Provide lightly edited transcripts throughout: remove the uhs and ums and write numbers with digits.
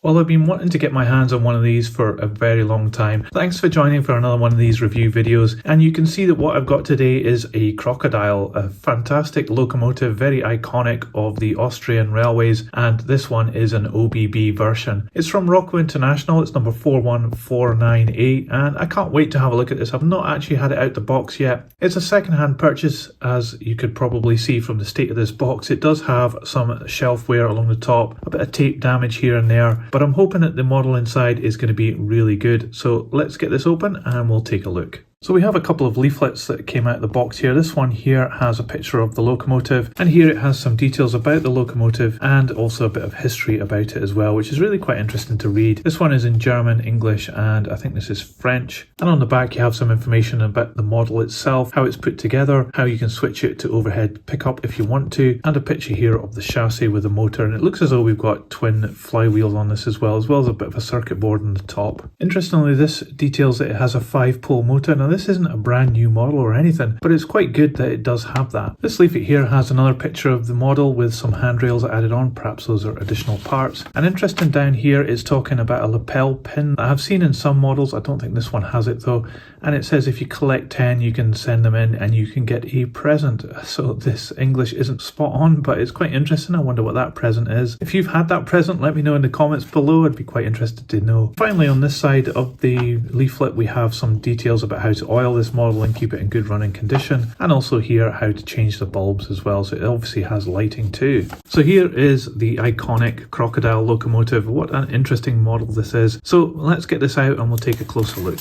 Well, I've been wanting to get my hands on one of these for a very long time. Thanks for joining for another one of these review videos. And you can see that what I've got today is a Krokodil, a fantastic locomotive, very iconic of the Austrian railways. And this one is an ÖBB version. It's from Roco International. It's number 41498. And I can't wait to have a look at this. I've not actually had it out the box yet. It's a second-hand purchase, as you could probably see from the state of this box. It does have some shelf wear along the top, a bit of tape damage here and there. But I'm hoping that the model inside is going to be really good. So let's get this open and we'll take a look. So we have a couple of leaflets that came out of the box here. This one here has a picture of the locomotive, and here it has some details about the locomotive and also a bit of history about it as well, which is really quite interesting to read. This one is in German, English, and I think this is French. And on the back you have some information about the model itself, how it's put together, how you can switch it to overhead pickup if you want to, and a picture here of the chassis with the motor. And it looks as though we've got twin flywheels on this as well as a bit of a circuit board on the top. Interestingly, this details that it has a 5-pole motor. Now this isn't a brand new model or anything, but it's quite good that it does have that. This leaflet here has another picture of the model with some handrails added on. Perhaps those are additional parts. And interesting down here is talking about a lapel pin that I've seen in some models. I don't think this one has it though. And it says if you collect 10 you can send them in and you can get a present. So this English isn't spot on, but it's quite interesting. I wonder what that present is. If you've had that present, let me know in the comments below. I'd be quite interested to know. Finally, on this side of the leaflet we have some details about how to oil this model and keep it in good running condition, and also here how to change the bulbs as well. So it obviously has lighting too. So here is the iconic Krokodil locomotive. What an interesting model this is. So let's get this out and we'll take a closer look.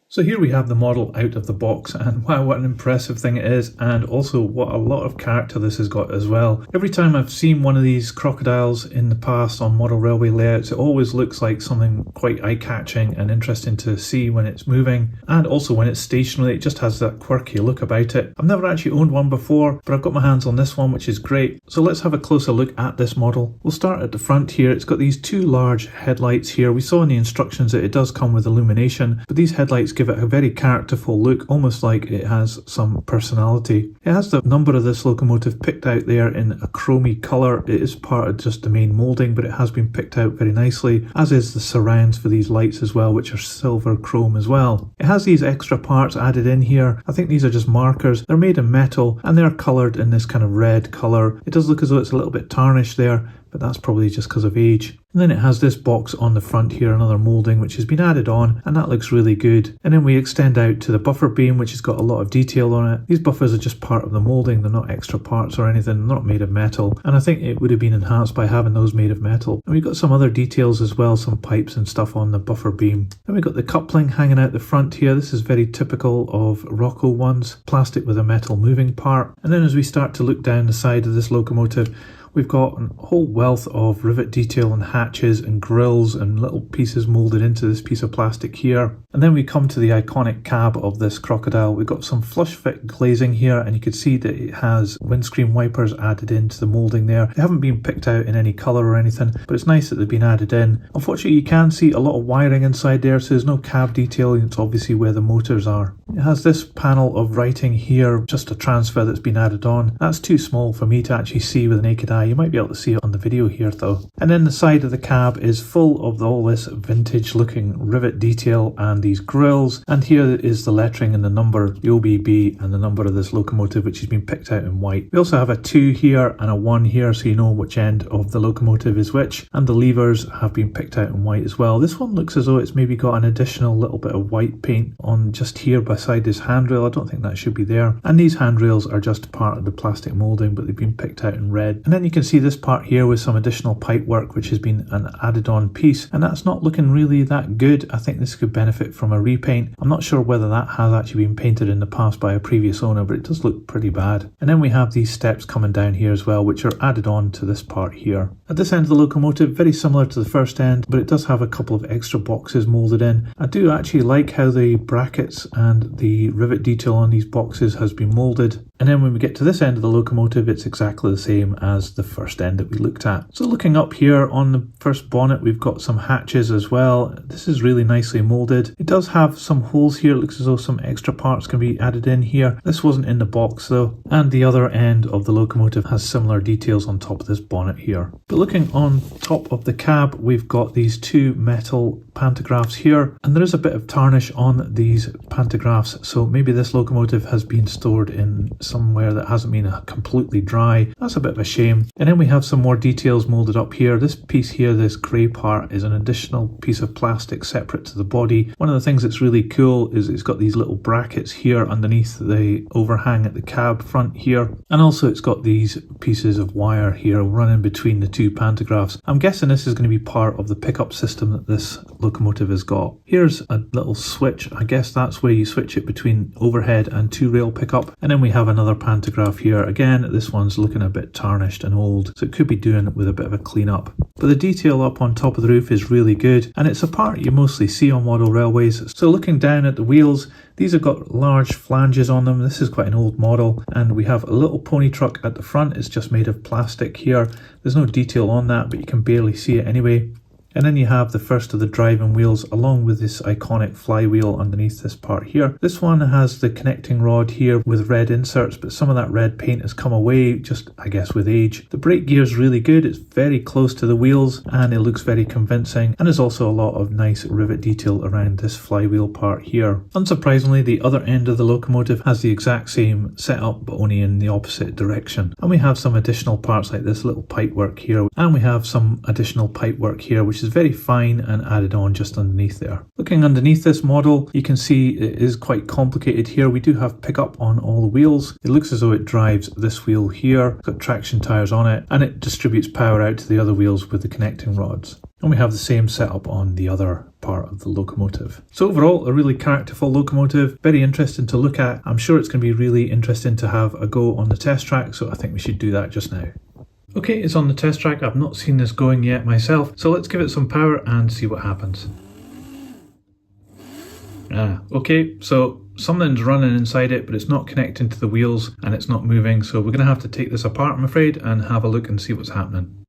So here we have the model out of the box, and wow, what an impressive thing it is, and also what a lot of character this has got as well. Every time I've seen one of these Krokodils in the past on model railway layouts, it always looks like something quite eye-catching and interesting to see when it's moving, and also when it's stationary. It just has that quirky look about it. I've never actually owned one before, but I've got my hands on this one, which is great. So let's have a closer look at this model. We'll start at the front here. It's got these two large headlights here. We saw in the instructions that it does come with illumination, but these headlights give it a very characterful look, almost like it has some personality. It has the number of this locomotive picked out there in a chromy colour. It is part of just the main moulding, but it has been picked out very nicely, as is the surrounds for these lights as well, which are silver chrome as well. It has these extra parts added in here. I think these are just markers. They're made of metal and they're coloured in this kind of red colour. It does look as though it's a little bit tarnished there, but that's probably just because of age. And then it has this box on the front here, another moulding which has been added on, and that looks really good. And then we extend out to the buffer beam, which has got a lot of detail on it. These buffers are just part of the moulding, they're not extra parts or anything, they're not made of metal, and I think it would have been enhanced by having those made of metal. And we've got some other details as well, some pipes and stuff on the buffer beam. Then we've got the coupling hanging out the front here. This is very typical of Roco ones, plastic with a metal moving part. And then as we start to look down the side of this locomotive, we've got a whole wealth of rivet detail and hatches and grills and little pieces moulded into this piece of plastic here. And then we come to the iconic cab of this Krokodil. We've got some flush fit glazing here, and you can see that it has windscreen wipers added into the moulding there. They haven't been picked out in any colour or anything, but it's nice that they've been added in. Unfortunately, you can see a lot of wiring inside there, so there's no cab detail. It's obviously where the motors are. It has this panel of writing here, just a transfer that's been added on. That's too small for me to actually see with the naked eye. You might be able to see it on the video here though. And then the side of the cab is full of all this vintage looking rivet detail and these grills. And here is the lettering and the number, the ÖBB, and the number of this locomotive, which has been picked out in white. We also have a 2 here and a 1 here, so you know which end of the locomotive is which. And the levers have been picked out in white as well. This one looks as though it's maybe got an additional little bit of white paint on just here beside this handrail. I don't think that should be there. And these handrails are just part of the plastic moulding, but they've been picked out in red. And then you can see this part here with some additional pipe work, which has been an added on piece, and that's not looking really that good. I think this could benefit from a repaint. I'm not sure whether that has actually been painted in the past by a previous owner, but it does look pretty bad. And then we have these steps coming down here as well, which are added on to this part here. At this end of the locomotive, very similar to the first end, but it does have a couple of extra boxes moulded in. I do actually like how the brackets and the rivet detail on these boxes has been moulded. And then when we get to this end of the locomotive, it's exactly the same as the first end that we looked at. So looking up here on the first bonnet, we've got some hatches as well. This is really nicely molded. It does have some holes here. It looks as though some extra parts can be added in here. This wasn't in the box though. And the other end of the locomotive has similar details on top of this bonnet here. But looking on top of the cab, we've got these two metal pantographs here, and there is a bit of tarnish on these pantographs, so maybe this locomotive has been stored in somewhere that hasn't been completely dry. That's a bit of a shame. And then we have some more details molded up here. This piece here, this grey part, is an additional piece of plastic separate to the body. One of the things that's really cool is it's got these little brackets here underneath the overhang at the cab front here, and also it's got these pieces of wire here running between the two pantographs. I'm guessing this is going to be part of the pickup system that this locomotive has got. Here's a little switch. I guess that's where you switch it between overhead and two rail pickup. And then we have another pantograph here. Again, this one's looking a bit tarnished and old, so it could be doing with a bit of a clean up. But the detail up on top of the roof is really good, and it's a part you mostly see on model railways. So looking down at the wheels, these have got large flanges on them. This is quite an old model, and we have a little pony truck at the front. It's just made of plastic here. There's no detail on that, but you can barely see it anyway. And then you have the first of the driving wheels along with this iconic flywheel underneath this part here. This one has the connecting rod here with red inserts, but some of that red paint has come away, just I guess with age. The brake gear is really good. It's very close to the wheels and it looks very convincing, and there's also a lot of nice rivet detail around this flywheel part here. Unsurprisingly, the other end of the locomotive has the exact same setup but only in the opposite direction. And we have some additional parts like this little pipework here, and we have some additional pipework here which is very fine and added on just underneath there. Looking underneath this model, you can see it is quite complicated here. We do have pickup on all the wheels. It looks as though it drives this wheel here, it's got traction tires on it, and it distributes power out to the other wheels with the connecting rods. And we have the same setup on the other part of the locomotive. So overall, a really characterful locomotive, very interesting to look at. I'm sure it's going to be really interesting to have a go on the test track, so I think we should do that just now. Okay, it's on the test track. I've not seen this going yet myself, so let's give it some power and see what happens. Okay, so something's running inside it, but it's not connecting to the wheels and it's not moving, so we're going to have to take this apart, I'm afraid, and have a look and see what's happening.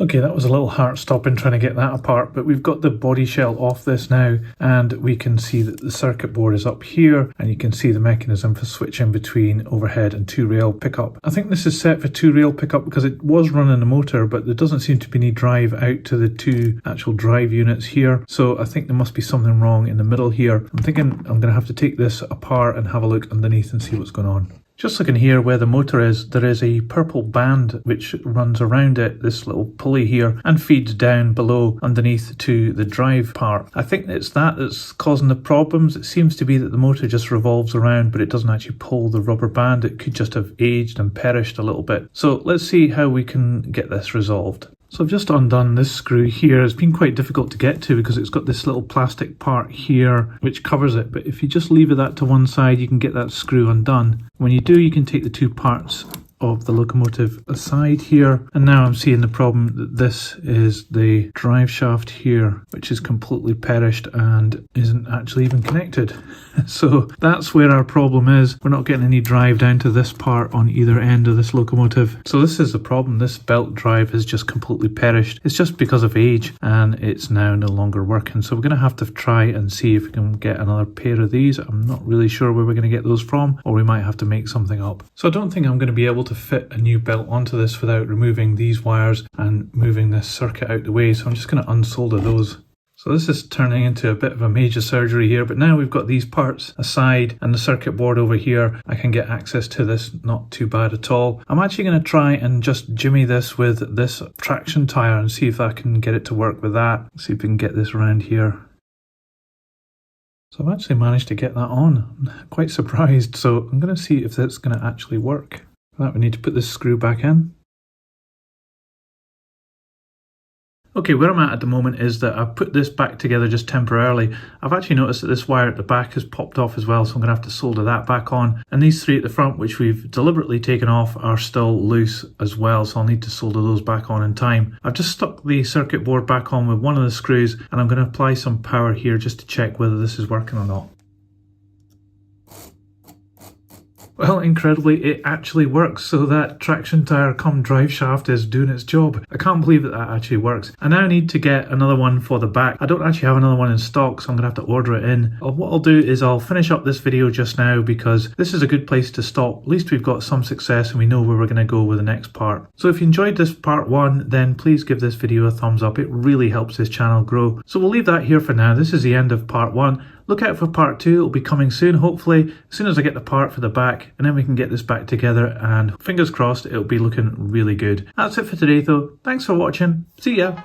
Okay, that was a little heart-stopping trying to get that apart, but we've got the body shell off this now, and we can see that the circuit board is up here, and you can see the mechanism for switching between overhead and two-rail pickup. I think this is set for two-rail pickup because it was running a motor, but there doesn't seem to be any drive out to the two actual drive units here, so I think there must be something wrong in the middle here. I'm thinking I'm going to have to take this apart and have a look underneath and see what's going on. Just looking here where the motor is, there is a purple band which runs around it, this little pulley here, and feeds down below underneath to the drive part. I think it's that that's causing the problems. It seems to be that the motor just revolves around, but it doesn't actually pull the rubber band. It could just have aged and perished a little bit. So let's see how we can get this resolved. So I've just undone this screw here. It's been quite difficult to get to because it's got this little plastic part here which covers it, but if you just leave that to one side you can get that screw undone. When you do, you can take the two parts of the locomotive aside here, and now I'm seeing the problem that this is the drive shaft here, which is completely perished and isn't actually even connected. So that's where our problem is. We're not getting any drive down to this part on either end of this locomotive. So this is the problem. This belt drive has just completely perished. It's just because of age and it's now no longer working. So we're going to have to try and see if we can get another pair of these. I'm not really sure where we're going to get those from, or we might have to make something up. So I don't think I'm going to be able to fit a new belt onto this without removing these wires and moving this circuit out the way. So I'm just going to unsolder those. So this is turning into a bit of a major surgery here, but now we've got these parts aside and the circuit board over here. I can get access to this, not too bad at all. I'm actually going to try and just jimmy this with this traction tire and see if I can get it to work with that. See if we can get this around here. So I've actually managed to get that on. I'm quite surprised. So I'm going to see if that's going to actually work. For that we need to put this screw back in. Okay, where I'm at the moment is that I've put this back together just temporarily. I've actually noticed that this wire at the back has popped off as well, so I'm going to have to solder that back on. And these three at the front, which we've deliberately taken off, are still loose as well, so I'll need to solder those back on in time. I've just stuck the circuit board back on with one of the screws, and I'm going to apply some power here just to check whether this is working or not. Well, incredibly, it actually works, so that traction tyre cum drive shaft is doing its job. I can't believe that that actually works. I now need to get another one for the back. I don't actually have another one in stock, so I'm going to have to order it in. What I'll do is I'll finish up this video just now because this is a good place to stop. At least we've got some success and we know where we're going to go with the next part. So if you enjoyed this part 1, then please give this video a thumbs up. It really helps this channel grow. So we'll leave that here for now. This is the end of part 1. Look out for part 2, it'll be coming soon, hopefully, as soon as I get the part for the back, and then we can get this back together, and fingers crossed, it'll be looking really good. That's it for today though, thanks for watching, see ya!